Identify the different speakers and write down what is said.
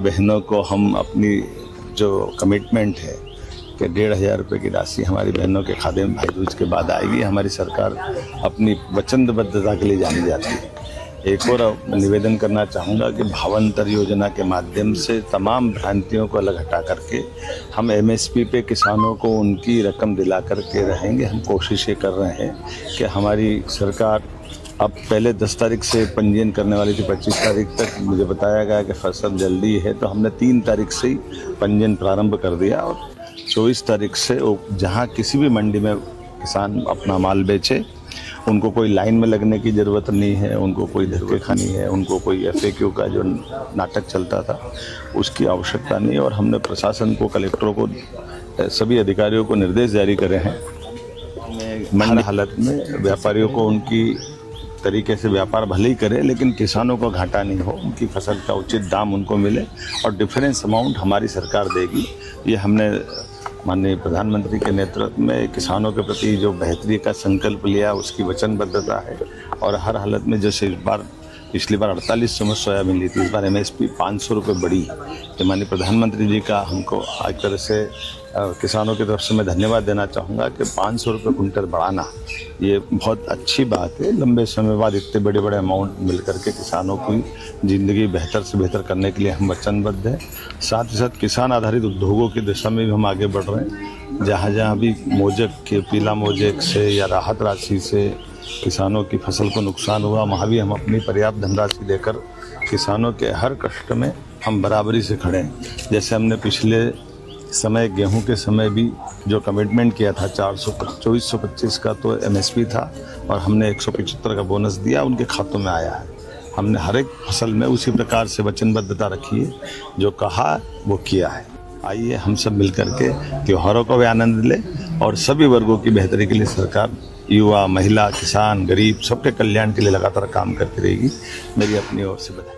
Speaker 1: बहनों को हम अपनी जो कमिटमेंट है कि 1,500 रुपये की राशि हमारी बहनों के खाते में भाई दूज के बाद आएगी। हमारी सरकार अपनी वचनबद्धता के लिए जानी जाती है। एक और निवेदन करना चाहूँगा कि भावांतर योजना के माध्यम से तमाम भ्रांतियों को अलग हटा करके हम एमएसपी पे किसानों को उनकी रकम दिला करके रहेंगे। हम कोशिश ये कर रहे हैं कि हमारी सरकार अब पहले 10 तारीख से पंजीयन करने वाली थी, 25 तारीख तक मुझे बताया गया कि फसल जल्दी है, तो हमने 3 तारीख से ही पंजीयन प्रारंभ कर दिया और 24 तारीख से जहाँ किसी भी मंडी में किसान अपना माल बेचे, उनको कोई लाइन में लगने की ज़रूरत नहीं है, उनको कोई धक्के खानी है, उनको कोई FAQ का जो नाटक चलता था उसकी आवश्यकता नहीं है। और हमने प्रशासन को, कलेक्टरों को, सभी अधिकारियों को निर्देश जारी करे हैं हर हालत में व्यापारियों को उनकी तरीके से व्यापार भले ही करे, लेकिन किसानों को घाटा नहीं हो, उनकी फसल का उचित दाम उनको मिले और डिफरेंस अमाउंट हमारी सरकार देगी। ये हमने माननीय प्रधानमंत्री के नेतृत्व में किसानों के प्रति जो बेहतरी का संकल्प लिया उसकी वचनबद्धता है। और हर हालत में जैसे पिछली बार 4800 में सोयाबीन ली थी, इस बार MSP 500 रुपये बढ़ी। तो माननीय प्रधानमंत्री जी का हमको आज तरह से किसानों की तरफ से मैं धन्यवाद देना चाहूँगा कि 500 रुपये कुंटल बढ़ाना ये बहुत अच्छी बात है। लंबे समय बाद इतने बड़े बड़े अमाउंट मिल करके किसानों की ज़िंदगी बेहतर से बेहतर करने के लिए हम वचनबद्ध हैं। साथ ही साथ किसान आधारित उद्योगों की दिशा में भी हम आगे बढ़ रहे हैं। जहाँ जहाँ भी मोजेक के पीला मोजेक से या राहत राशि से किसानों की फसल को नुकसान हुआ, वहाँ भी हम अपनी पर्याप्त धनराशि देकर किसानों के हर कष्ट में हम बराबरी से खड़े हैं। जैसे हमने पिछले समय गेहूं के समय भी जो कमिटमेंट किया था 2425 का तो MSP था और हमने 175 का बोनस दिया, उनके खातों में आया है। हमने हर एक फसल में उसी प्रकार से वचनबद्धता रखी है, जो कहा वो किया है। आइए हम सब मिलकर के त्योहारों का भी आनंद लें और सभी वर्गों की बेहतरी के लिए सरकार युवा, महिला, किसान, गरीब सबके कल्याण के लिए लगातार काम करती रहेगी। मेरी अपनी ओर से बधाई।